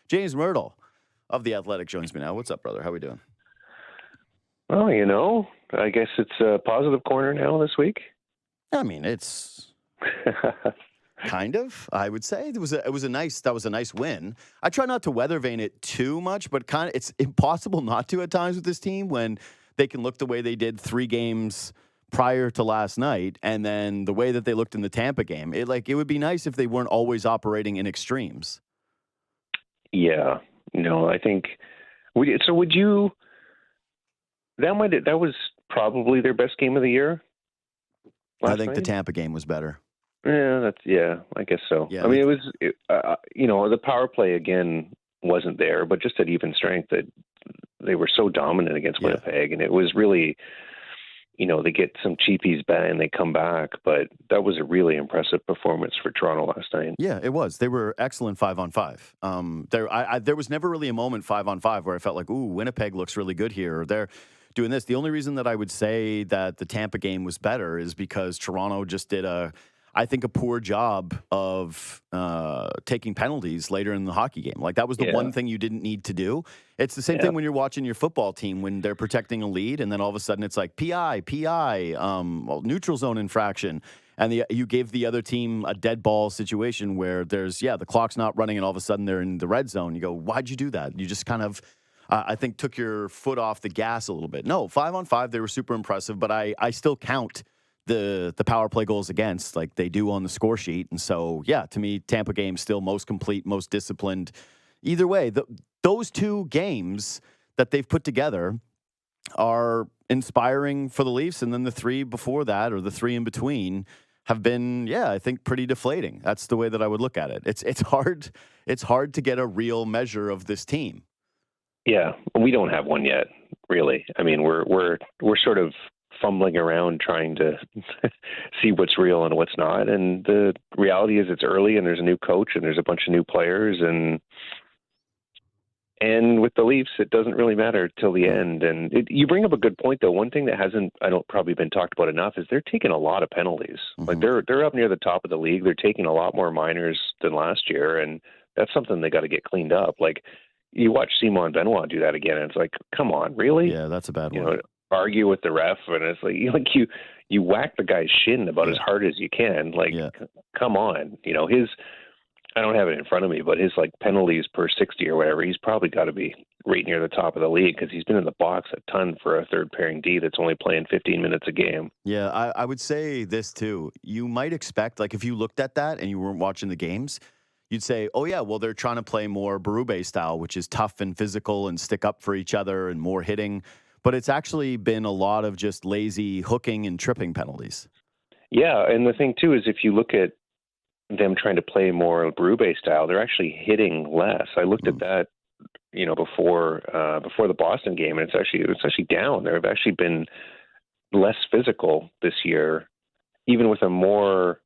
James Mirtle of The Athletic joins me now. What's up, brother? How we doing? Well, I guess it's a positive corner now this week. I mean, it's kind of, I would say. That was a nice win. I try not to weather vane it too much, but it's impossible not to at times with this team when they can look the way they did 3 games prior to last night, and then the way that they looked in the Tampa game. It would be nice if they weren't always operating in extremes. Yeah, I think. Would you? That was probably their best game of the year. I think the Tampa game was better. Yeah, I guess so. Yeah, I mean, the power play again wasn't there, but just at even strength, that they were so dominant against Winnipeg, and it was really, they get some cheapies back and they come back, but that was a really impressive performance for Toronto last night. Yeah, it was. They were excellent 5-on-5. There was never really a moment 5-on-5 where I felt like, ooh, Winnipeg looks really good here, or they're doing this. The only reason that I would say that the Tampa game was better is because Toronto just did a poor job of taking penalties later in the hockey game. Like, that was the one thing you didn't need to do. It's the same thing when you're watching your football team when they're protecting a lead, and then all of a sudden it's like PI, neutral zone infraction, and you gave the other team a dead ball situation where there's the clock's not running, and all of a sudden they're in the red zone. You go, why'd you do that? You just kind of I think took your foot off the gas a little bit. No, 5-on-5 they were super impressive, but I still count the power play goals against like they do on the score sheet. And so, to me, Tampa game still most complete, most disciplined. Either way, those 2 games that they've put together are inspiring for the Leafs. And then the 3 before that, or the 3 in between, have been, I think pretty deflating. That's the way that I would look at it. It's hard to get a real measure of this team. Yeah, we don't have one yet, really. I mean, we're sort of fumbling around trying to see what's real and what's not. And the reality is it's early, and there's a new coach, and there's a bunch of new players, and with the Leafs, it doesn't really matter till the end. And you bring up a good point, though. One thing that hasn't, probably been talked about enough is they're taking a lot of penalties. Mm-hmm. Like they're up near the top of the league. They're taking a lot more minors than last year, and that's something they got to get cleaned up. Like, you watch Simon Benoit do that again, and it's like, come on, really? Yeah, that's a bad one. Argue with the ref, and it's like you whack the guy's shin about as hard as you can. Like, come on, I don't have it in front of me, but his penalties per 60 or whatever, he's probably got to be right near the top of the league because he's been in the box a ton for a third pairing D that's only playing 15 minutes a game. Yeah, I would say this too. You might expect, if you looked at that and you weren't watching the games, you'd say, oh, yeah, well, they're trying to play more Berube style, which is tough and physical and stick up for each other and more hitting. But it's actually been a lot of just lazy hooking and tripping penalties. Yeah, and the thing, too, is if you look at them trying to play more Berube style, they're actually hitting less. I looked at that, before the Boston game, and it's actually down. They've actually been less physical this year, even with a more,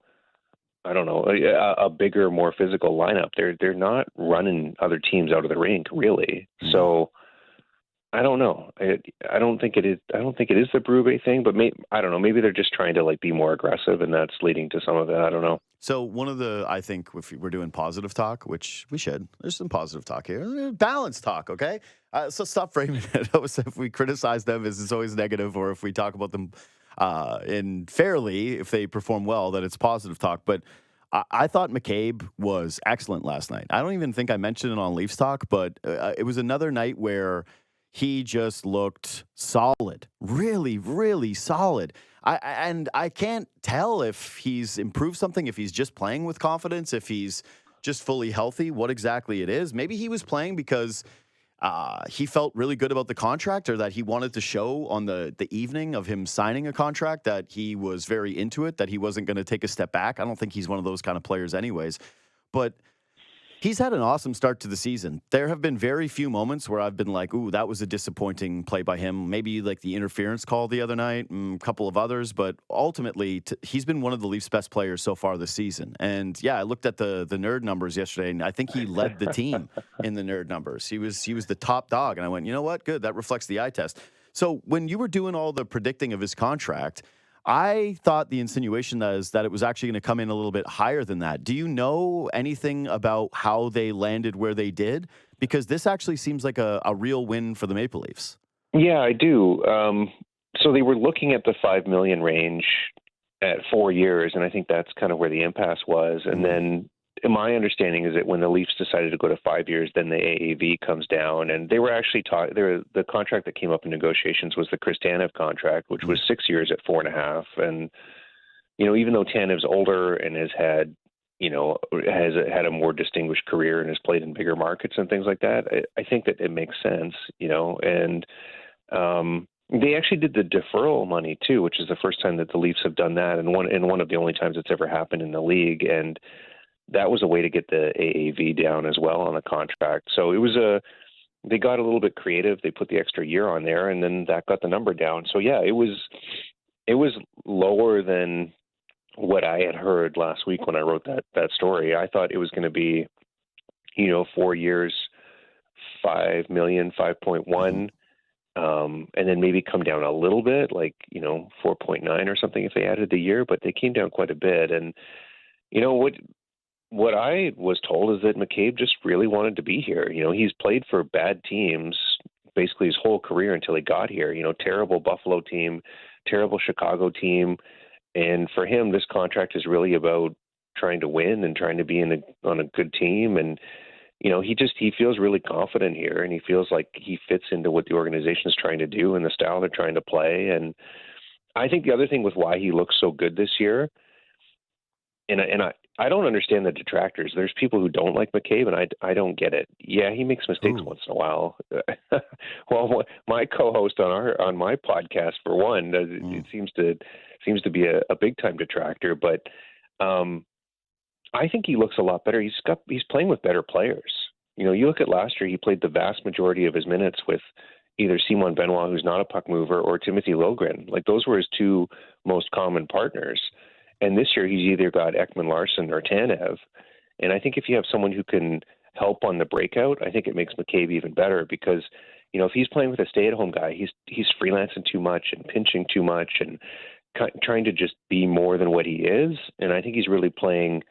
a bigger, more physical lineup. They're not running other teams out of the rink, really. Mm-hmm. So I don't know. I don't think it is. I don't think it is the Berube thing, but I don't know. Maybe they're just trying to be more aggressive, and that's leading to some of it. I don't know. So I think if we're doing positive talk, which we should, there's some positive talk here, balanced talk. Okay, so stop framing it. If we criticize them as it's always negative, or if we talk about them in fairly, if they perform well, that it's positive talk. But I thought McCabe was excellent last night. I don't even think I mentioned it on Leafs Talk, but it was another night where he just looked solid, really, really solid. I can't tell if he's improved something, if he's just playing with confidence, if he's just fully healthy, what exactly it is. Maybe he was playing because he felt really good about the contract, or that he wanted to show on the evening of him signing a contract that he was very into it, that he wasn't going to take a step back. I don't think he's one of those kind of players anyways. But he's had an awesome start to the season. There have been very few moments where I've been like, ooh, that was a disappointing play by him. Maybe like the interference call the other night, a couple of others. But ultimately, he's been one of the Leafs' best players so far this season. And, I looked at the nerd numbers yesterday, and I think he led the team in the nerd numbers. He was the top dog. And I went, you know what? Good. That reflects the eye test. So when you were doing all the predicting of his contract, I thought the insinuation is that it was actually going to come in a little bit higher than that. Do you know anything about how they landed where they did? Because this actually seems like a real win for the Maple Leafs. Yeah, I do. So they were looking at the $5 million range at 4 years, and I think that's kind of where the impasse was. And then my understanding is that when the Leafs decided to go to 5 years, then the AAV comes down, and they were actually the contract that came up in negotiations was the Chris Tanev contract, which was 6 years at 4.5. And even though Tanev's older and has had a more distinguished career and has played in bigger markets and things like that, I think that it makes sense, and they actually did the deferral money too, which is the first time that the Leafs have done that, and one of the only times it's ever happened in the league. And that was a way to get the AAV down as well on the contract. So they got a little bit creative. They put the extra year on there, and then that got the number down. So yeah, it was lower than what I had heard last week when I wrote that story. I thought it was going to be, 4 years, 5 million, 5.1, and then maybe come down a little bit, like 4.9 or something if they added the year. But they came down quite a bit, and what I was told is that McCabe just really wanted to be here. He's played for bad teams basically his whole career until he got here. Terrible Buffalo team, terrible Chicago team. And for him, this contract is really about trying to win and trying to be on a good team. And, he feels really confident here, and he feels like he fits into what the organization is trying to do and the style they're trying to play. And I think the other thing with why he looks so good this year, and I don't understand the detractors. There's people who don't like McCabe, and I don't get it. Yeah, he makes mistakes once in a while. Well, my co-host on my podcast, for one, it seems to be a big time detractor. But I think he looks a lot better. He's playing with better players. You look at last year, he played the vast majority of his minutes with either Simon Benoit, who's not a puck mover, or Timothy Liljegren. Like, those were his two most common partners. And this year, he's either got Ekman-Larsson or Tanev. And I think if you have someone who can help on the breakout, I think it makes McCabe even better, because, if he's playing with a stay-at-home guy, he's freelancing too much and pinching too much and trying to just be more than what he is. And I think he's really playing,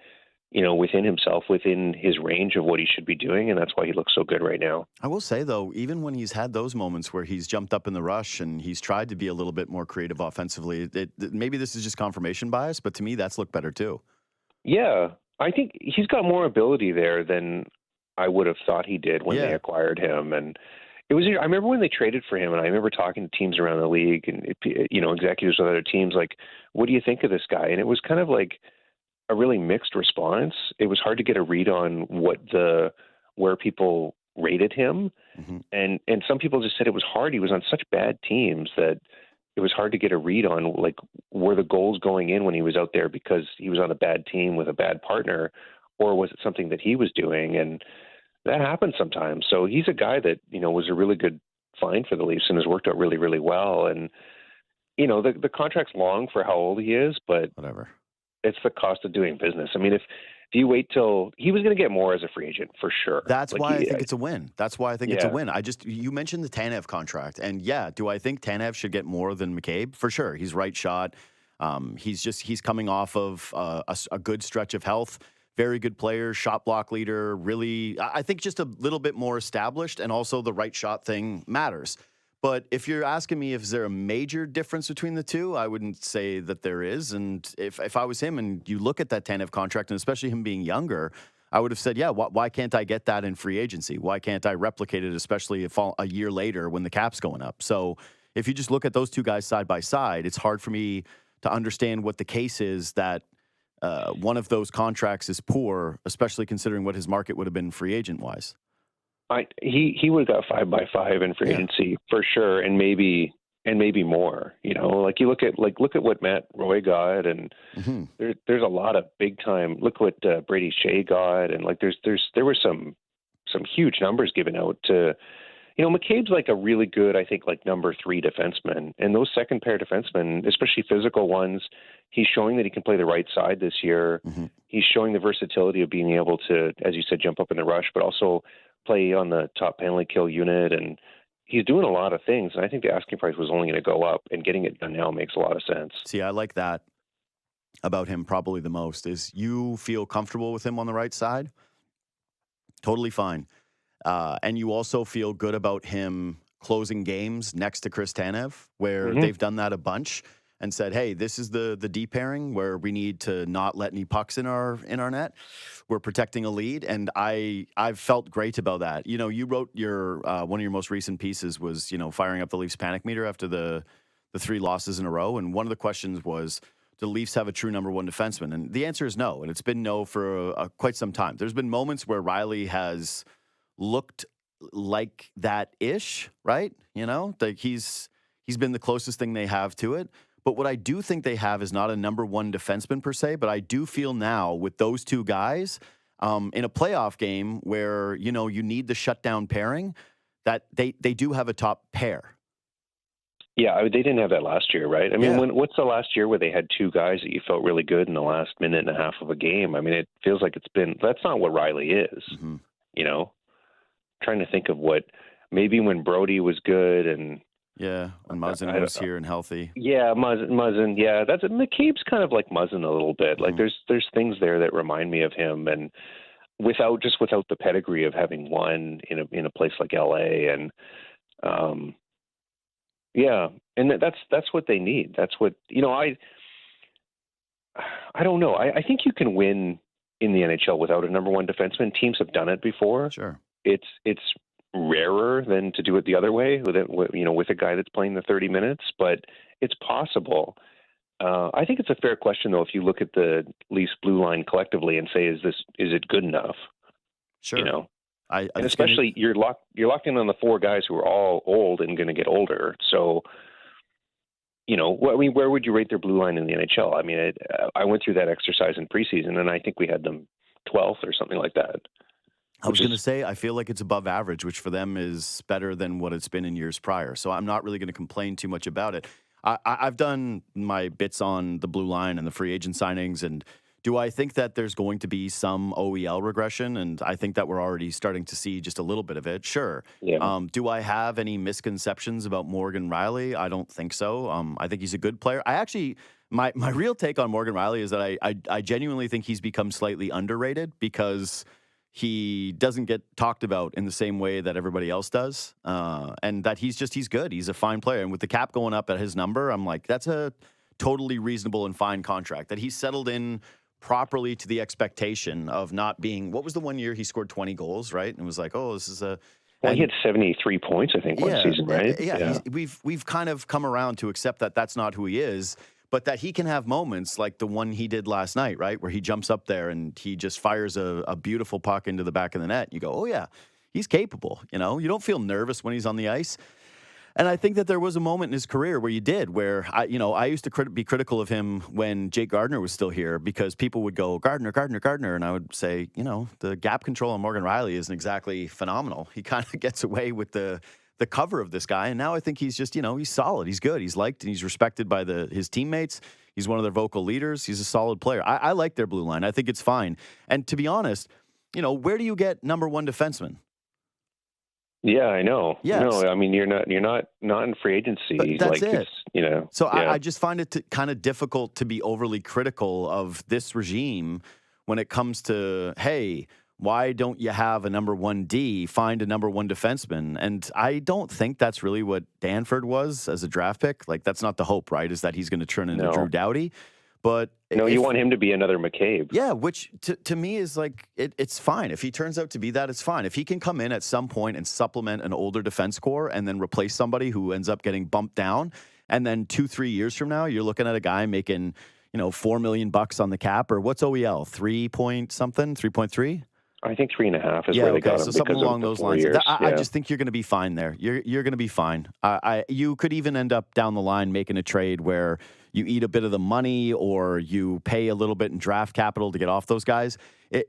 within himself, within his range of what he should be doing. And that's why he looks so good right now. I will say, though, even when he's had those moments where he's jumped up in the rush and he's tried to be a little bit more creative offensively, maybe this is just confirmation bias, but to me, that's looked better too. Yeah, I think he's got more ability there than I would have thought he did when they acquired him. And I remember when they traded for him, and I remember talking to teams around the league and, executives with other teams, like, what do you think of this guy? And it was kind of like a really mixed response. It was hard to get a read on where people rated him. Mm-hmm. And some people just said it was hard. He was on such bad teams that it was hard to get a read on, like, were the goals going in when he was out there because he was on a bad team with a bad partner, or was it something that he was doing? And that happens sometimes. So he's a guy that, was a really good find for the Leafs and has worked out really, really well. And, the contract's long for how old he is, but whatever. It's the cost of doing business. I mean, if you wait till he was going to get more as a free agent, for sure. That's why I think it's a win. That's why I think it's a win. You mentioned the Tanev contract, and do I think Tanev should get more than McCabe? For sure. He's right shot. He's coming off of a good stretch of health. Very good player, shot block leader. Really, I think just a little bit more established, and also the right shot thing matters. But if you're asking me if there a major difference between the two, I wouldn't say that there is. And if I was him and you look at that Tanev contract, and especially him being younger, I would have said, why can't I get that in free agency? Why can't I replicate it, especially a year later when the cap's going up? So if you just look at those two guys side by side, it's hard for me to understand what the case is that one of those contracts is poor, especially considering what his market would have been free agent-wise. He would have got 5x5 in free agency for sure, and maybe more. Like, you look at what Matt Roy got, and there's a lot of big time. Look what Brady Shea got, and there were some huge numbers given out to. McCabe's like a really good, I think, like number 3 defenseman, and those second pair defensemen, especially physical ones, he's showing that he can play the right side this year. Mm-hmm. He's showing the versatility of being able to, as you said, jump up in the rush, but also play on the top penalty kill unit. And he's doing a lot of things, and I think the asking price was only going to go up, and getting it done now makes a lot of sense. See, I like that about him probably the most is you feel comfortable with him on the right side. Totally fine. And you also feel good about him closing games next to Chris Tanev, where they've done that a bunch and said, hey, this is the deep pairing where we need to not let any pucks in our net. We're protecting a lead. And I've felt great about that. You know, you wrote your one of your most recent pieces was, you know, firing up the Leafs panic meter after the 3 losses in a row. And one of the questions was, do the Leafs have a true number one defenseman? And the answer is no. And it's been no for quite some time. There's been moments where Riley has looked like that-ish, right? You know, like he's been the closest thing they have to it. But what I do think they have is not a number one defenseman per se, but I do feel now with those 2 guys in a playoff game where, you know, you need the shutdown pairing, that they do have a top pair. Yeah, they didn't have that last year, right? I mean, what's the last year where they had 2 guys that you felt really good in the last minute and a half of a game? I mean, it feels like that's not what Riley is, you know? Trying to think of what, maybe when Brody was good and... Yeah, when Muzzin was here and healthy. Yeah, Muzzin. Yeah, that's McCabe's kind of like Muzzin a little bit. Like there's things there that remind me of him, and without the pedigree of having won in a place like LA, and yeah, and that's what they need. That's what, you know. I don't know. I think you can win in the NHL without a number one defenseman. Teams have done it before. Sure. It's rarer than to do it the other way with a guy that's playing the 30 minutes, but it's possible. I think it's a fair question though if you look at the Leafs blue line collectively and say, is it good enough? Sure. You know, and especially you're locked in on the 4 guys who are all old and going to get older. So, you know, where would you rate their blue line in the NHL? I mean, I went through that exercise in preseason, and I think we had them 12th or something like that. I was going to say, I feel like it's above average, which for them is better than what it's been in years prior. So I'm not really going to complain too much about it. I've done my bits on the blue line and the free agent signings. And do I think that there's going to be some OEL regression? And I think that we're already starting to see just a little bit of it. Sure. Yeah. Do I have any misconceptions about Morgan Riley? I don't think so. I think he's a good player. I actually... My real take on Morgan Riley is that I genuinely think he's become slightly underrated because he doesn't get talked about in the same way that everybody else does. And that he's good. He's a fine player. And with the cap going up at his number, I'm like, that's a totally reasonable and fine contract. That he's settled in properly to the expectation of not being, what was the one year he scored 20 goals, right? And it was like, oh, this is a... Well, he had 73 points, I think, one season, right? Yeah. We've kind of come around to accept that that's not who he is. But that he can have moments like the one he did last night, right? Where he jumps up there and he just fires a beautiful puck into the back of the net. You go, oh, yeah, he's capable. You know, you don't feel nervous when he's on the ice. And I think that there was a moment in his career where you did, where, I used to be critical of him when Jake Gardiner was still here because people would go, Gardiner. And I would say, you know, the gap control on Morgan Riley isn't exactly phenomenal. He kind of gets away with the cover of this guy. And now I think he's just, you know, he's solid. He's good. He's liked and he's respected by his teammates. He's one of their vocal leaders. He's a solid player. I like their blue line. I think it's fine. And to be honest, you know, where do you get number one defenseman? Yeah, I know. Yes. No, I mean, you're not in free agency. But that's like it. It's, you know. So yeah. I just find it kind of difficult to be overly critical of this regime when it comes to, hey, why don't you have a number one D, find a number one defenseman? And I don't think that's really what Danford was as a draft pick. Like, that's not the hope, right, is that he's going to turn into Drew Doughty. But no, you want him to be another McCabe. Yeah, which to me is like, it's fine. If he turns out to be that, it's fine. If he can come in at some point and supplement an older defense core and then replace somebody who ends up getting bumped down, and then 2-3 years from now, you're looking at a guy making, you know, $4 million on the cap, or what's OEL, 3.3? I think 3.5 is where they got him. So something along those lines. Years. I just think you're going to be fine there. You're going to be fine. You could even end up down the line making a trade where you eat a bit of the money or you pay a little bit in draft capital to get off those guys.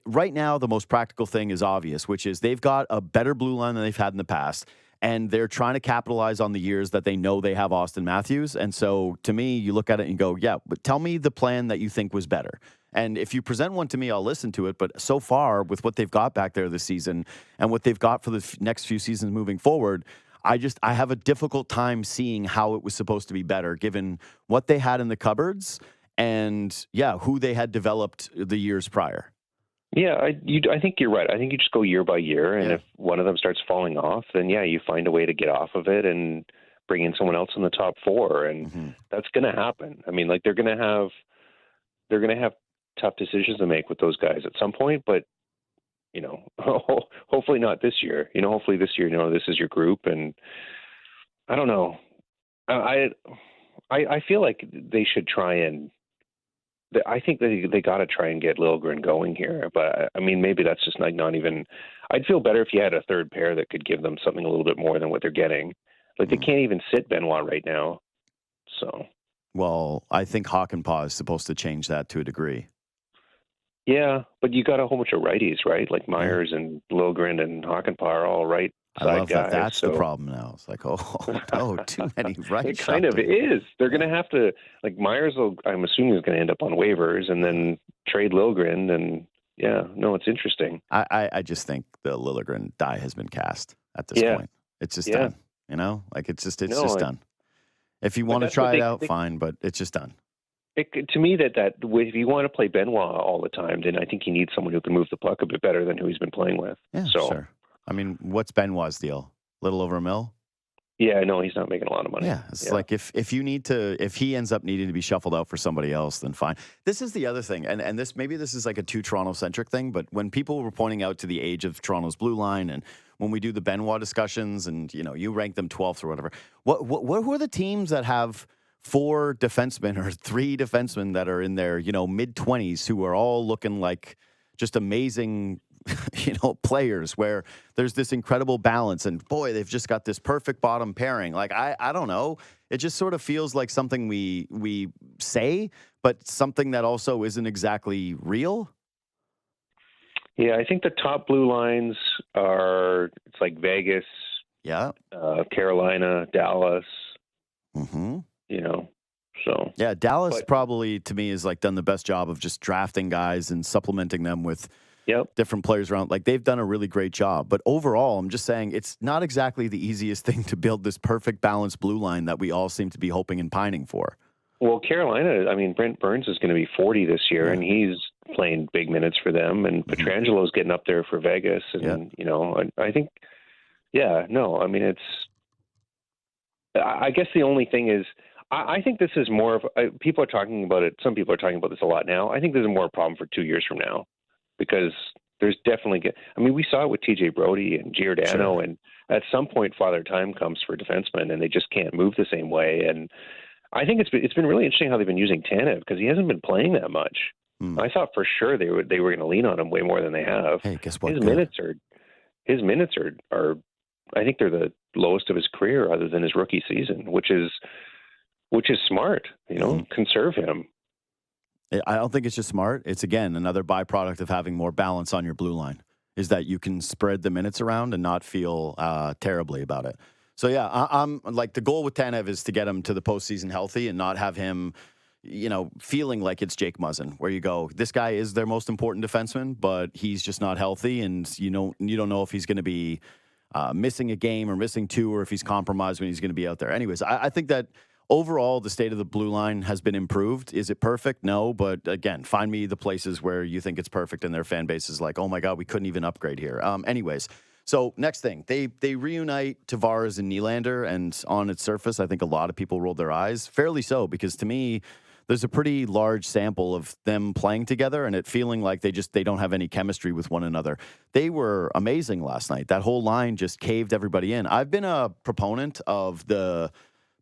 Right now, the most practical thing is obvious, which is they've got a better blue line than they've had in the past, and they're trying to capitalize on the years that they know they have Austin Matthews. And so, to me, you look at it and you go, yeah, but tell me the plan that you think was better. And if you present one to me, I'll listen to it. But so far, with what they've got back there this season and what they've got for the next few seasons moving forward, I have a difficult time seeing how it was supposed to be better given what they had in the cupboards and who they had developed the years prior. Yeah, I think you're right. I think you just go year by year, and if one of them starts falling off, then you find a way to get off of it and bring in someone else in the top four, and that's going to happen. I mean, like they're going to have tough decisions to make with those guys at some point, but hopefully not this year. Hopefully this year, this is your group, and I don't know. I feel like they should try and. I think they got to try and get Liljegren going here, but I mean maybe that's just not even. I'd feel better if you had a third pair that could give them something a little bit more than what they're getting. Like they can't even sit Benoit right now. So. Well, I think Hakanpää is supposed to change that to a degree. Yeah, but you got a whole bunch of righties, right? Like Myers and Liljegren and Hakanpää are all right. I love that. That's the problem now. It's like, no, too many right. It kind of is. They're going to have to, like Myers I'm assuming is going to end up on waivers and then trade Liljegren. And it's interesting. I just think the Liljegren die has been cast at this point. It's just done. It's just done. If you want to try it out, fine, but it's just done. To me, that if you want to play Benoit all the time, then I think you need someone who can move the puck a bit better than who he's been playing with. Yeah, sure. I mean, what's Benoit's deal? Little over $1 million? Yeah, no, he's not making a lot of money. Yeah, it's like if he ends up needing to be shuffled out for somebody else, then fine. This is the other thing, and this is like a too Toronto-centric thing, but when people were pointing out to the age of Toronto's blue line, and when we do the Benoit discussions, and you rank them 12th or whatever, who are the teams that have 4 defensemen or 3 defensemen that are in their mid-20s who are all looking like just amazing players where there's this incredible balance and boy, they've just got this perfect bottom pairing. Like, I don't know. It just sort of feels like something we say, but something that also isn't exactly real. Yeah. I think the top blue lines it's like Vegas, Carolina, Dallas, so. Yeah. Dallas probably to me is like done the best job of just drafting guys and supplementing them with different players around. Like they've done a really great job. But overall, I'm just saying it's not exactly the easiest thing to build this perfect balanced blue line that we all seem to be hoping and pining for. Well, Carolina, I mean, Brent Burns is going to be 40 this year, and he's playing big minutes for them. And Petrangelo's getting up there for Vegas. And, I think, I mean, I guess the only thing is, I think this is more of, people are talking about it. Some people are talking about this a lot now. I think this is more a problem for 2 years from now. Because there's definitely, we saw it with TJ Brody and Giordano, and at some point, Father Time comes for defensemen, and they just can't move the same way. And I think it's been really interesting how they've been using Tanev because he hasn't been playing that much. I thought for sure they were going to lean on him way more than they have. Hey, guess what? His minutes are I think they're the lowest of his career, other than his rookie season, which is smart. Conserve him. I don't think it's just smart. It's, again, another byproduct of having more balance on your blue line is that you can spread the minutes around and not feel terribly about it. So, I'm like the goal with Tanev is to get him to the postseason healthy and not have him, feeling like it's Jake Muzzin, where you go, this guy is their most important defenseman, but he's just not healthy. And you don't know if he's going to be missing a game or missing 2 or if he's compromised when he's going to be out there. Anyways, I think that overall, the state of the blue line has been improved. Is it perfect? No. But again, find me the places where you think it's perfect and their fan base is like, oh my God, we couldn't even upgrade here. Anyways, so next thing, they reunite Tavares and Nylander, and on its surface, I think a lot of people rolled their eyes. Fairly so, because to me, there's a pretty large sample of them playing together and it feeling like they don't have any chemistry with one another. They were amazing last night. That whole line just caved everybody in. I've been a proponent of the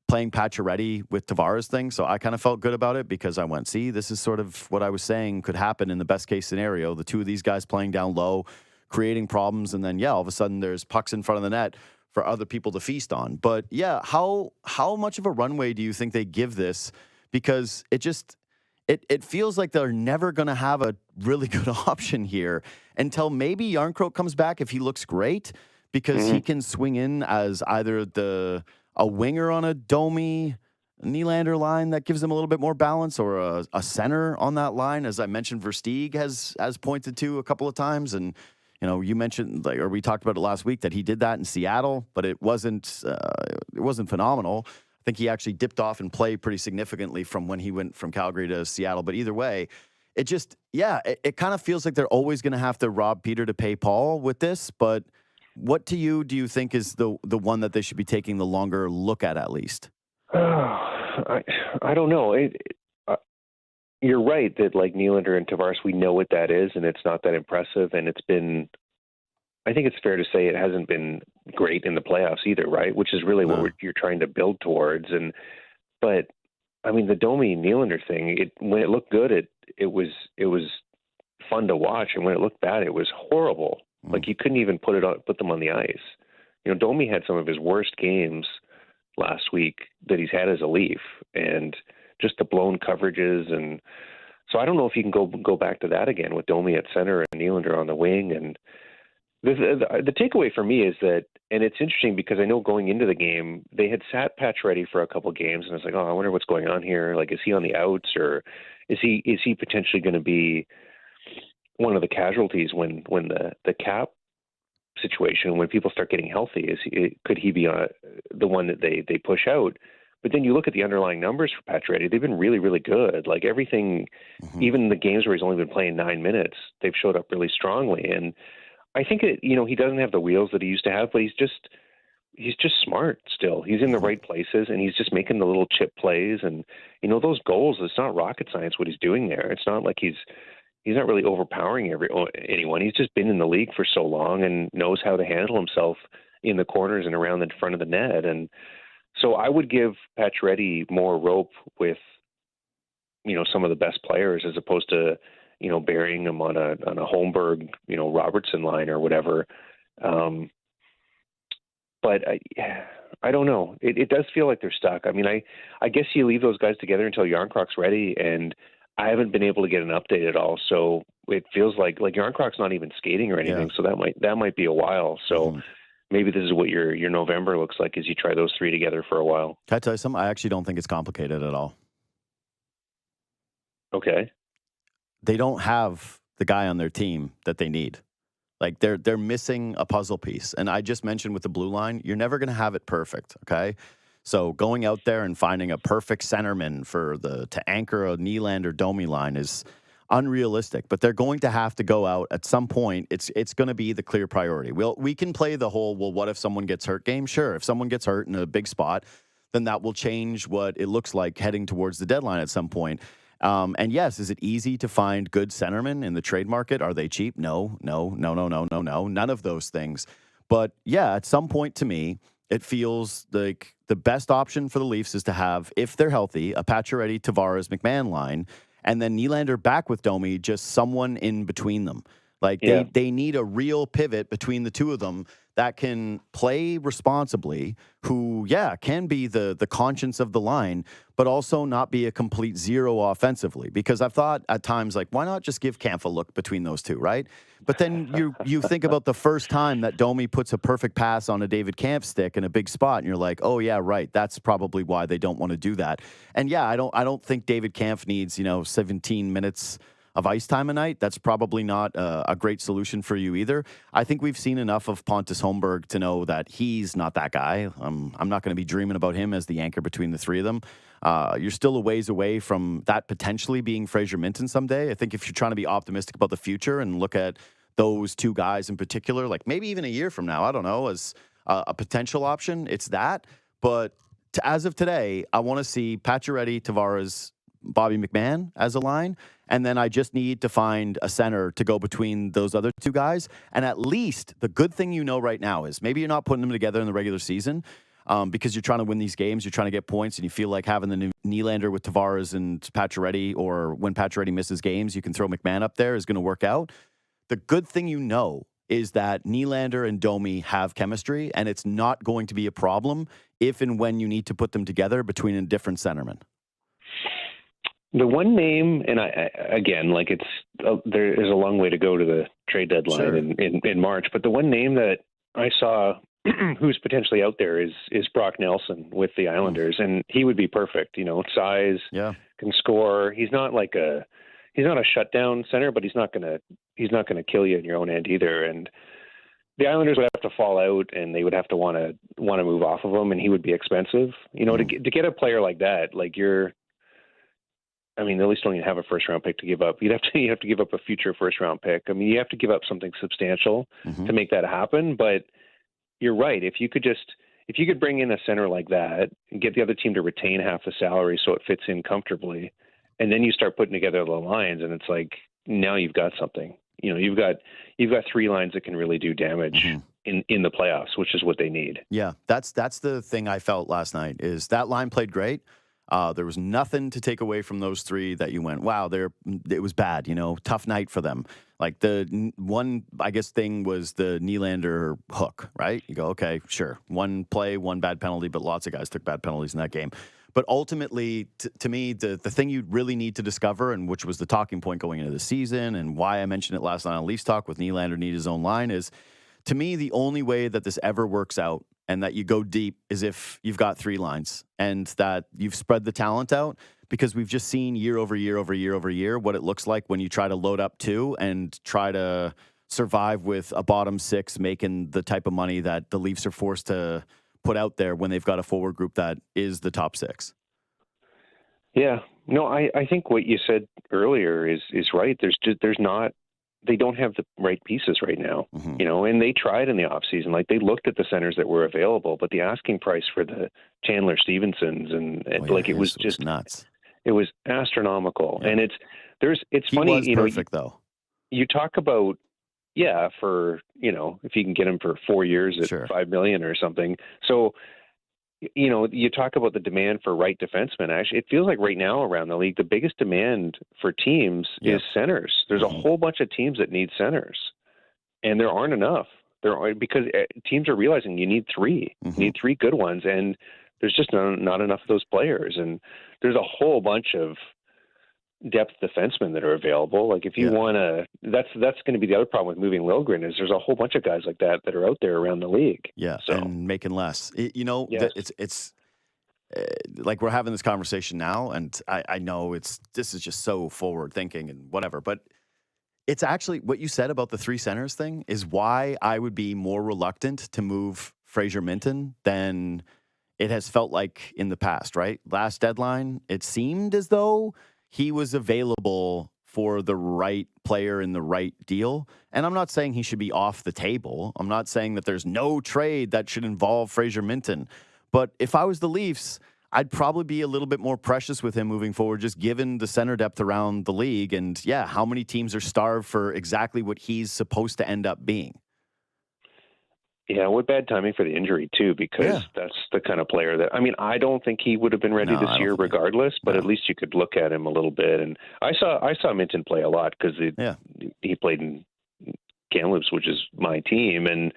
playing Pacioretty with Tavares thing, so I kind of felt good about it because I went, see, this is sort of what I was saying could happen in the best case scenario. The two of these guys playing down low, creating problems, and then, all of a sudden there's pucks in front of the net for other people to feast on. But, how much of a runway do you think they give this? Because it feels like they're never going to have a really good option here until maybe Järnkrok comes back if he looks great, because he can swing in as either a winger on a Domi Nylander line that gives them a little bit more balance, or a center on that line, as I mentioned, Versteeg has pointed to a couple of times. And, You mentioned, or we talked about it last week, that he did that in Seattle, but it wasn't phenomenal. I think he actually dipped off in play pretty significantly from when he went from Calgary to Seattle. But either way, it kind of feels like they're always going to have to rob Peter to pay Paul with this. But what do you think is the one that they should be taking the longer look at least? I don't know. You're right that like Nylander and Tavares, we know what that is, and it's not that impressive. And I think it's fair to say it hasn't been great in the playoffs either, right? Which is really what you're trying to build towards. But I mean, the Domi Nylander thing, when it looked good, it was fun to watch, and when it looked bad, it was horrible. Like you couldn't even put them on the ice. Domi had some of his worst games last week that he's had as a Leaf, and just the blown coverages. And so I don't know if you can go back to that again with Domi at center and Nylander on the wing. And the takeaway for me is that, and it's interesting because I know going into the game, they had sat Pacioretty for a couple of games, and I was like, I wonder what's going on here. Like, is he on the outs, or is he potentially going to be one of the casualties when the cap situation, when people start getting healthy, could he be the one that they push out? But then you look at the underlying numbers for Pacioretty, they've been really, really good. Like everything, even the games where he's only been playing 9 minutes, they've showed up really strongly. And I think he doesn't have the wheels that he used to have, but he's just smart still. He's in the right places, and he's just making the little chip plays. And those goals, it's not rocket science what he's doing there. It's not like he's not really overpowering anyone. He's just been in the league for so long and knows how to handle himself in the corners and around the front of the net. And so I would give Pacioretty more rope with, some of the best players as opposed to, burying him on a Holmberg, Robertson line or whatever. But I don't know. It does feel like they're stuck. I mean, I guess you leave those guys together until Yarncrock's ready, and I haven't been able to get an update at all. So it feels like Yarncrock's not even skating or anything. Yeah. So that might be a while. So maybe this is what your November looks like as you try those three together for a while. Can I tell you something? I actually don't think it's complicated at all. Okay. They don't have the guy on their team that they need. Like they're missing a puzzle piece. And I just mentioned with the blue line, you're never going to have it perfect. Okay. So going out there and finding a perfect centerman to anchor a Nylander Domi line is unrealistic, but they're going to have to go out at some point. It's going to be the clear priority. We can play the whole, what if someone gets hurt game? Sure. If someone gets hurt in a big spot, then that will change what it looks like heading towards the deadline at some point. And yes, is it easy to find good centermen in the trade market? Are they cheap? No. None of those things. But yeah, at some point to me, it feels like the best option for the Leafs is to have, if they're healthy, a Pacioretty, Tavares, McMahon line, and then Nylander back with Domi, just someone in between them. Like they need a real pivot between the two of them that can play responsibly, who, can be the conscience of the line, but also not be a complete zero offensively. Because I've thought at times, like, why not just give Kampf a look between those two, right? But then you think about the first time that Domi puts a perfect pass on a David Kampf stick in a big spot, and you're like, oh, yeah, right. That's probably why they don't want to do that. And, I don't think David Kampf needs, 17 minutes of ice time a night. That's probably not a great solution for you either. I think we've seen enough of Pontus Holmberg to know that he's not that guy. I'm not going to be dreaming about him as the anchor between the three of them. You're still a ways away from that potentially being Fraser Minten someday. I think if you're trying to be optimistic about the future and look at those two guys in particular, like maybe even a year from now, I don't know, as a potential option, it's that. But as of today, I want to see Pacioretty, Tavares, Bobby McMahon as a line, and then I just need to find a center to go between those other two guys. And at least the good thing right now is maybe you're not putting them together in the regular season because you're trying to win these games, you're trying to get points, and you feel like having the Nylander with Tavares and Pacioretty, or when Pacioretty misses games, you can throw McMahon up there, is going to work out. The good thing is that Nylander and Domi have chemistry, and it's not going to be a problem if and when you need to put them together between a different centerman. The one name, and there is a long way to go to the trade deadline in March, but the one name that I saw who's potentially out there is Brock Nelson with the Islanders, and he would be perfect. Size, can score. He's not a shutdown center, but he's not gonna kill you in your own end either. And the Islanders would have to fall out, and they would have to want to move off of him, and he would be expensive. To get a player like that, like I mean, they at least don't even have a first round pick to give up. You have to give up a future first round pick. I mean, you have to give up something substantial to make that happen. But you're right. If you could bring in a center like that and get the other team to retain half the salary so it fits in comfortably, and then you start putting together the lines, and it's like now you've got something. You've got 3 lines that can really do damage in the playoffs, which is what they need. Yeah, that's the thing I felt last night is that line played great. There was nothing to take away from those 3 that you went, wow, it was bad, tough night for them. Like the one, I guess, thing was the Nylander hook, right? You go, okay, sure. One play, one bad penalty, but lots of guys took bad penalties in that game. But ultimately, to me, the thing you really need to discover, and which was the talking point going into the season and why I mentioned it last night on Leafs Talk with Nylander need his own line is, to me, the only way that this ever works out and that you go deep is if you've got 3 lines and that you've spread the talent out, because we've just seen year over year over year over year what it looks like when you try to load up 2 and try to survive with a bottom 6 making the type of money that the Leafs are forced to put out there when they've got a forward group that is the top 6. Yeah. No, I think what you said earlier is right. They don't have the right pieces right now, and they tried in the offseason. Like, they looked at the centers that were available, but the asking price for the Chandler Stevensons it was just nuts. It was astronomical. Yeah. And it's funny, was perfect though. You talk about, for, if you can get him for 4 years at $5 million or something. So, you talk about the demand for right defensemen. Actually, it feels like right now around the league, the biggest demand for teams is centers. There's a whole bunch of teams that need centers, and there aren't enough. Because teams are realizing you need 3. You need 3 good ones, and there's just not enough of those players. And there's a whole bunch of depth defensemen that are available. Like, if you want to, that's going to be the other problem with moving Liljegren is there's a whole bunch of guys like that are out there around the league. Yeah, so. And making less. Yes. It's like we're having this conversation now, and I know this is just so forward thinking and whatever, but it's actually what you said about the 3 centers thing is why I would be more reluctant to move Fraser Minten than it has felt like in the past, right? Last deadline, it seemed as though he was available for the right player in the right deal. And I'm not saying he should be off the table. I'm not saying that there's no trade that should involve Fraser Minten. But if I was the Leafs, I'd probably be a little bit more precious with him moving forward, just given the center depth around the league. And how many teams are starved for exactly what he's supposed to end up being? Yeah, what bad timing for the injury, too, because that's the kind of player that, I mean, I don't think he would have been ready this year regardless, but at least you could look at him a little bit. And I saw Minten play a lot because he played in Kamloops, which is my team. And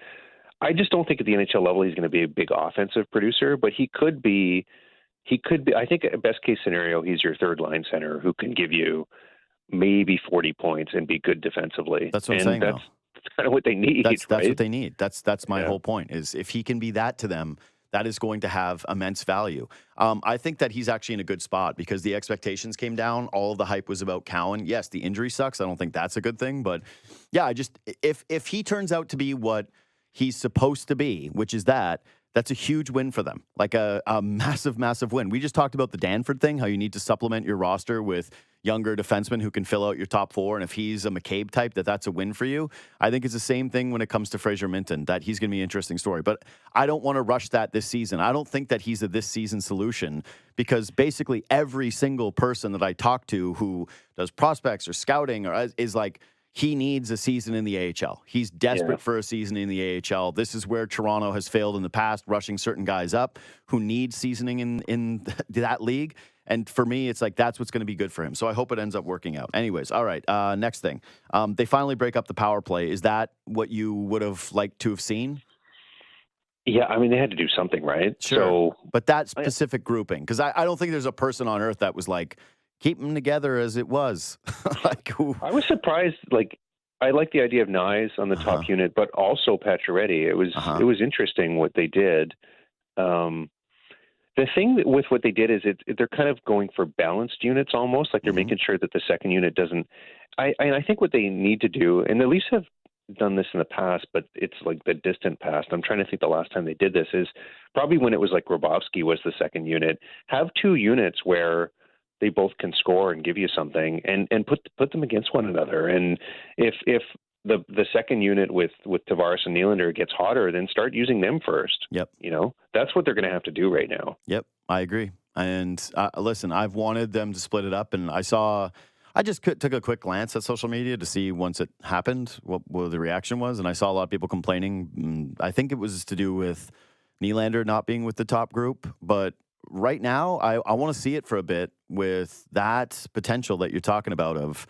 I just don't think at the NHL level he's going to be a big offensive producer, but he could be, I think a best case scenario, he's your 3rd line center who can give you maybe 40 points and be good defensively. That's what I'm saying, that's kind of what they need. That's right? what they need. That's my whole point is if he can be that to them, that is going to have immense value. I think that he's actually in a good spot because the expectations came down. All of the hype was about Cowan. Yes, the injury sucks. I don't think that's a good thing, but if he turns out to be what he's supposed to be, which is that's a huge win for them, like a massive, massive win. We just talked about the Danford thing, how you need to supplement your roster with younger defensemen who can fill out your top 4. And if he's a McCabe type, that's a win for you. I think it's the same thing when it comes to Fraser Minten, that he's going to be an interesting story. But I don't want to rush that this season. I don't think that he's a this season solution because basically every single person that I talk to who does prospects or scouting is like, he needs a season in the AHL. He's desperate for a season in the AHL. This is where Toronto has failed in the past, rushing certain guys up who need seasoning in that league. And for me, it's like that's what's going to be good for him. So I hope it ends up working out. Anyways, all right, next thing. They finally break up the power play. Is that what you would have liked to have seen? Yeah, I mean, they had to do something, right? Sure. So, but that specific grouping, because I don't think there's a person on earth that was like, keep them together as it was. I was surprised. Like, I like the idea of Nyes on the top unit, but also Pacioretty. It was interesting what they did. The thing with what they did is they're kind of going for balanced units almost, like they're making sure that the second unit doesn't. I think what they need to do, and the Leafs have done this in the past, but it's like the distant past. I'm trying to think the last time they did this is probably when it was like Grabowski was the second unit. Have two units where they both can score and give you something, and put them against one another. And if the second unit with Tavares and Nylander gets hotter, then start using them first. Yep. That's what they're going to have to do right now. Yep, I agree. And listen, I've wanted them to split it up, and I just took a quick glance at social media to see once it happened what the reaction was, and I saw a lot of people complaining. I think it was to do with Nylander not being with the top group, but right now I want to see it for a bit with that potential that you're talking about of,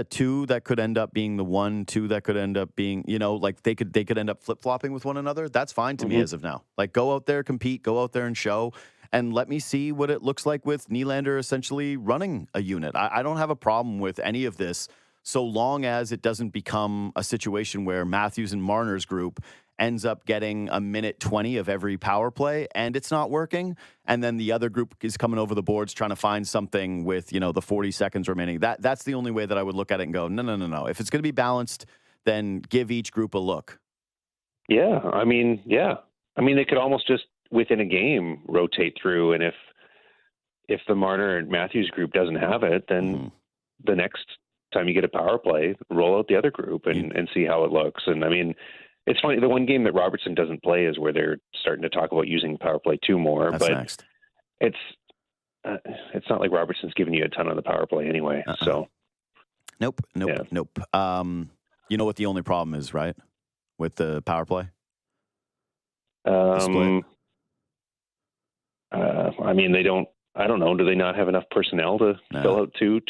two that could end up being the one, two that could end up being, like they could end up flip-flopping with one another. That's fine to me as of now. Like, go out there, compete, go out there and show, and let me see what it looks like with Nylander essentially running a unit. I don't have a problem with any of this so long as it doesn't become a situation where Matthews and Marner's group ends up getting a minute 20 of every power play and it's not working. And then the other group is coming over the boards trying to find something with, the 40 seconds remaining. That's the only way that I would look at it and go, no. If it's going to be balanced, then give each group a look. Yeah. I mean, they could almost just within a game rotate through. And if the Marner and Matthews group doesn't have it, then the next time you get a power play, roll out the other group and see how it looks. And I mean, it's funny. The one game that Robertson doesn't play is where they're starting to talk about using power play 2 more. That's but next. It's not like Robertson's giving you a ton on the power play anyway. So nope. You know what the only problem is, right? With the power play? The split. I mean, I don't know. Do they not have enough personnel to fill out two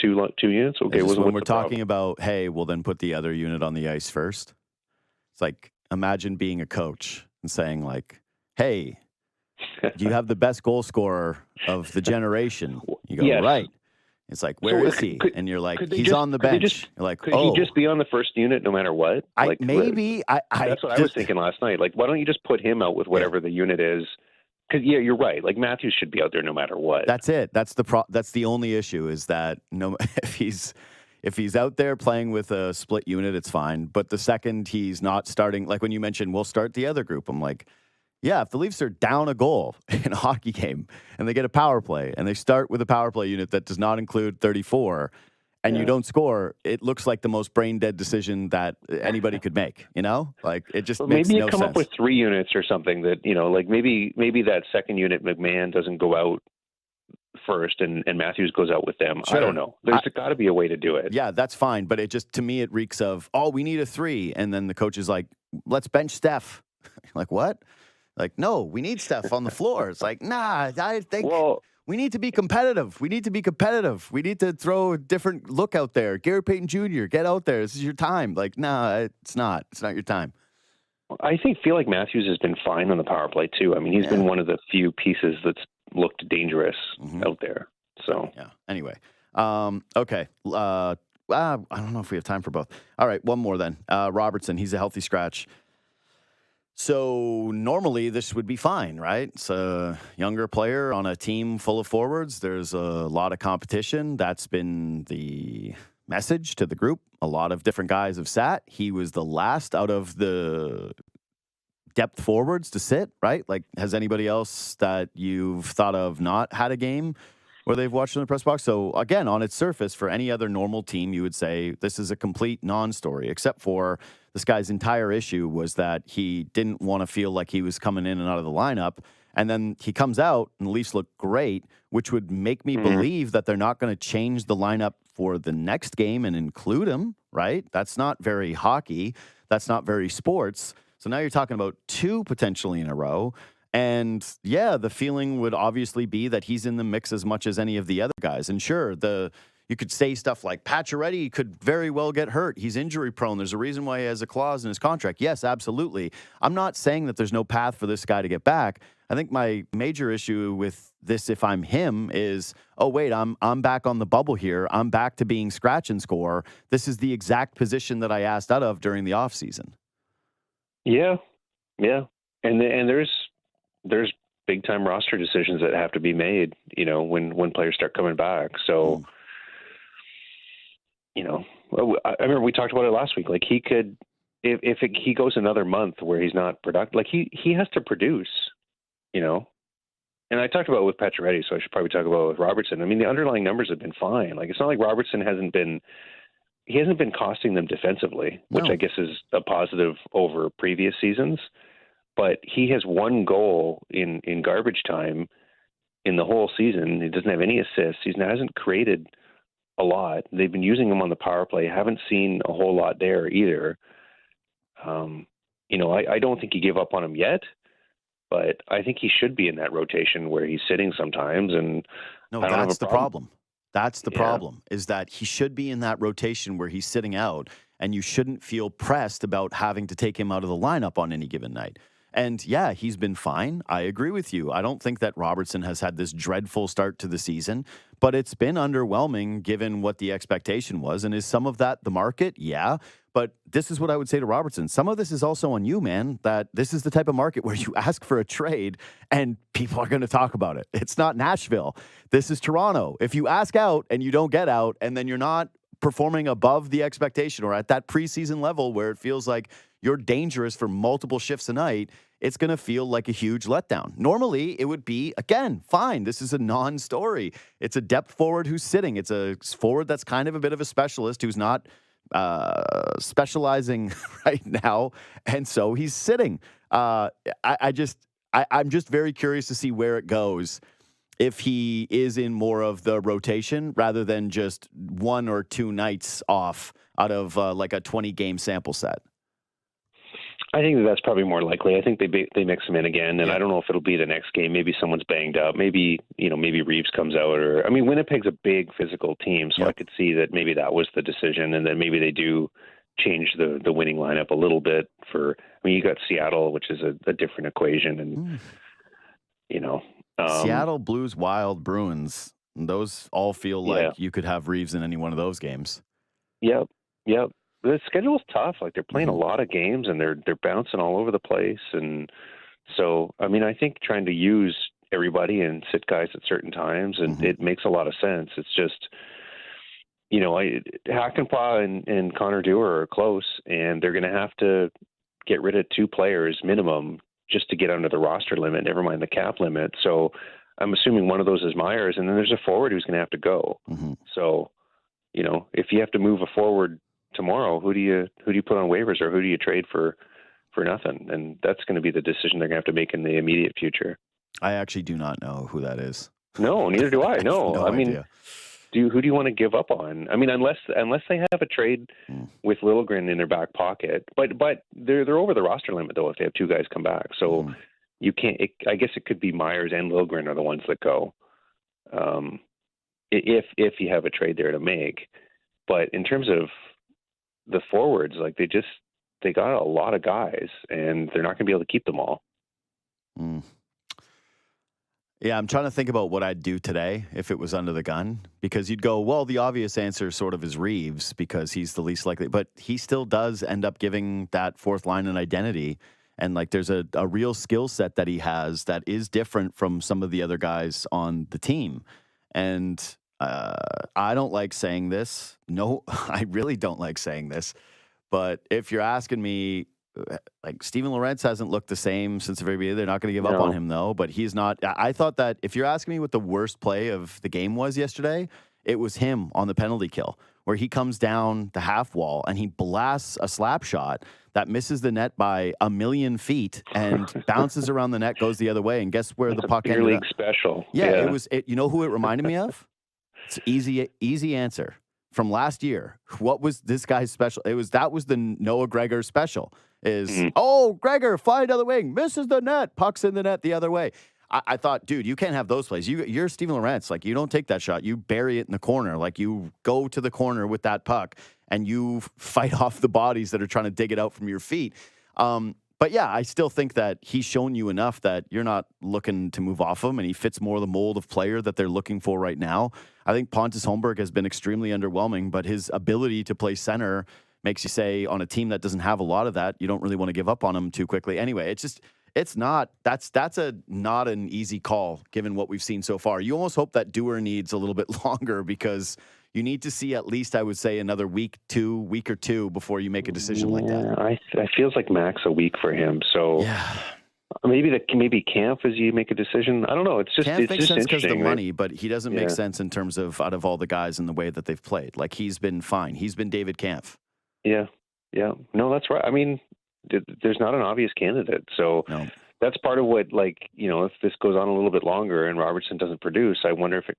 units? Okay. When we're talking about, hey, well then put the other unit on the ice first. It's like, imagine being a coach and saying like, hey, you have the best goal scorer of the generation. You go, yes. Right. It's like, where is he? And you're like, he's on the bench. You're like, could he just be on the first unit no matter what? Maybe. That's what I was thinking last night. Like, why don't you just put him out with whatever the unit is? Because you're right. Like, Matthews should be out there no matter what. That's it. That's the only issue is that if he's out there playing with a split unit, it's fine. But the second he's not starting, like when you mentioned, we'll start the other group. I'm like, yeah, if the Leafs are down a goal in a hockey game and they get a power play and they start with a power play unit that does not include 34 and you don't score, it looks like the most brain dead decision that anybody could make, Like it just makes no sense. Maybe you come up with 3 units or something that, like maybe that second unit McMahon doesn't go out first and Matthews goes out with them. Sure. I don't know. There's got to be a way to do it. Yeah, that's fine. But it just, to me, it reeks of, we need a 3. And then the coach is like, let's bench Steph. Like, what? Like, no, we need Steph on the floor. It's like, nah, I think we need to be competitive. We need to throw a different look out there. Gary Payton Jr., get out there. This is your time. Like, nah, it's not. It's not your time. I feel like Matthews has been fine on the power play, too. I mean, he's been one of the few pieces that's looked dangerous out there. So, yeah. Anyway. Okay. I don't know if we have time for both. All right. One more then. Robertson, he's a healthy scratch. So normally this would be fine, right? It's a younger player on a team full of forwards. There's a lot of competition. That's been the message to the group. A lot of different guys have sat. He was the last out of the depth forwards to sit, right? Like, has anybody else that you've thought of not had a game where they've watched in the press box? So again, on its surface, for any other normal team, you would say this is a complete non-story, except for this guy's entire issue was that he didn't want to feel like he was coming in and out of the lineup. And then he comes out and the Leafs look great, which would make me believe that they're not going to change the lineup for the next game and include him, right? That's not very hockey. That's not very sports. So now you're talking about 2 potentially in a row. And yeah, the feeling would obviously be that he's in the mix as much as any of the other guys. And sure, you could say stuff like Pacioretty could very well get hurt. He's injury prone. There's a reason why he has a clause in his contract. Yes, absolutely. I'm not saying that there's no path for this guy to get back. I think my major issue with this, if I'm him, is, wait, I'm back on the bubble here. I'm back to being scratch and score. This is the exact position that I asked out of during the offseason. Yeah. And there's big time roster decisions that have to be made, when players start coming back. So, I remember we talked about it last week. Like he could, if he goes another month where he's not productive, like he has to produce, And I talked about it with Pacioretty, so I should probably talk about it with Robertson. I mean, the underlying numbers have been fine. Like it's not like Robertson hasn't been costing them defensively, which I guess is a positive over previous seasons. But he has one goal in garbage time in the whole season. He doesn't have any assists. He hasn't created a lot. They've been using him on the power play. Haven't seen a whole lot there either. I don't think you give up on him yet, but I think he should be in that rotation where he's sitting sometimes. And no, that's the problem. That's the problem, is that he should be in that rotation where he's sitting out, and you shouldn't feel pressed about having to take him out of the lineup on any given night. And yeah, he's been fine. I agree with you. I don't think that Robertson has had this dreadful start to the season, but it's been underwhelming given what the expectation was. And is some of that the market? Yeah. But this is what I would say to Robertson. Some of this is also on you, man, that this is the type of market where you ask for a trade and people are going to talk about it. It's not Nashville. This is Toronto. If you ask out and you don't get out, and then you're not performing above the expectation or at that preseason level where it feels like you're dangerous for multiple shifts a night, it's going to feel like a huge letdown. Normally, it would be, again, fine. This is a non-story. It's a depth forward who's sitting. It's a forward that's kind of a bit of a specialist who's not specializing right now, and so he's sitting. I'm just very curious to see where it goes if he is in more of the rotation rather than just 1 or 2 nights off out of like a 20-game sample set. I think that's probably more likely. I think they mix him in again, and I don't know if it'll be the next game. Maybe someone's banged up. Maybe Reeves comes out, or Winnipeg's a big physical team, so I could see that maybe that was the decision, and then maybe they do change the winning lineup a little bit. You got Seattle, which is a different equation, and Seattle, Blues, Wild, Bruins. Those all feel like you could have Reeves in any one of those games. Yep. The schedule's tough. Like they're playing a lot of games and they're bouncing all over the place. And so, I think trying to use everybody and sit guys at certain times, and it makes a lot of sense. It's just, Hakanpää and Connor Dewar are close, and they're going to have to get rid of 2 players minimum just to get under the roster limit, never mind the cap limit. So I'm assuming one of those is Myers, and then there's a forward who's going to have to go. So, if you have to move a forward tomorrow, who do you put on waivers, or who do you trade for nothing? And that's going to be the decision they're going to have to make in the immediate future. I actually do not know who that is. No, neither do I. No, no idea. Who do you want to give up on? Unless they have a trade with Liljegren in their back pocket, but they're over the roster limit though if they have 2 guys come back. So you can't. I guess it could be Myers and Liljegren are the ones that go. If you have a trade there to make, but in terms of the forwards, like they got a lot of guys, and they're not going to be able to keep them all. Yeah, I'm trying to think about what I'd do today if it was under the gun, because you'd go, well, the obvious answer sort of is Reeves because he's the least likely, but he still does end up giving that fourth line an identity. And like there's a real skill set that he has that is different from some of the other guys on the team. And I don't like saying this. No, I really don't like saying this. But if you're asking me, like Steven Lorentz hasn't looked the same since the very beginning. They're not going to give up on him, though. But he's not. I thought that if you're asking me what the worst play of the game was yesterday, it was him on the penalty kill, where he comes down the half wall and he blasts a slap shot that misses the net by 1,000,000 feet and bounces around the net, goes the other way. And guess where the puck ended up? League special. Yeah, it was. You know who it reminded me of? It's easy answer from last year. What was this guy's special? That was the Noah Gregor special. Gregor flying down the wing, misses the net, puck's in the net the other way. I thought, dude, you can't have those plays. You're Steven Lorentz. Like, you don't take that shot. You bury it in the corner. Like, you go to the corner with that puck and you fight off the bodies that are trying to dig it out from your feet. But yeah, I still think that he's shown you enough that you're not looking to move off him, and he fits more the mold of player that they're looking for right now. I think Pontus Holmberg has been extremely underwhelming, but his ability to play center makes you say, on a team that doesn't have a lot of that, you don't really want to give up on him too quickly. Anyway, It's not. That's not an easy call given what we've seen so far. You almost hope that Dewar needs a little bit longer because you need to see at least, I would say, another week or two before you make a decision like that. I feels like max a week for him. So maybe Kampf as you make a decision. I don't know. It's just Kampf makes sense because of the right? money, but he doesn't make sense in terms of out of all the guys in the way that they've played. Like he's been fine. He's been David Kampf. Yeah. No, that's right. I mean, there's not an obvious candidate, so. No. That's part of what, if this goes on a little bit longer and Robertson doesn't produce, I wonder if it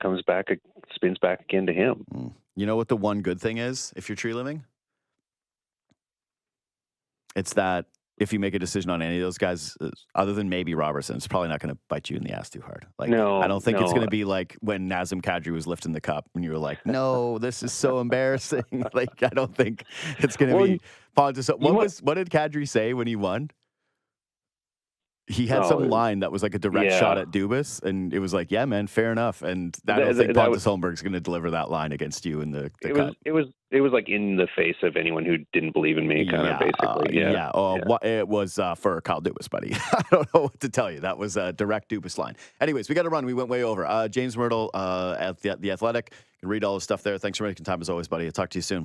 spins back again to him. You know what the one good thing is if you're tree living? It's that if you make a decision on any of those guys, other than maybe Robertson, it's probably not going to bite you in the ass too hard. No, I don't think it's going to be like when Nazem Kadri was lifting the cup and you were like, no, this is so embarrassing. I don't think it's going to be. What did Kadri say when he won? He had some line that was like a direct shot at Dubas, and it was like, yeah, man, fair enough. And I don't think Pontus Holmberg's going to deliver that line against you in the cut. It was like in the face of anyone who didn't believe in me, kind of basically. It was for Kyle Dubas, buddy. I don't know what to tell you. That was a direct Dubas line. Anyways, we got to run. We went way over. James Mirtle at the Athletic. You can read all the stuff there. Thanks for making time as always, buddy. I'll talk to you soon.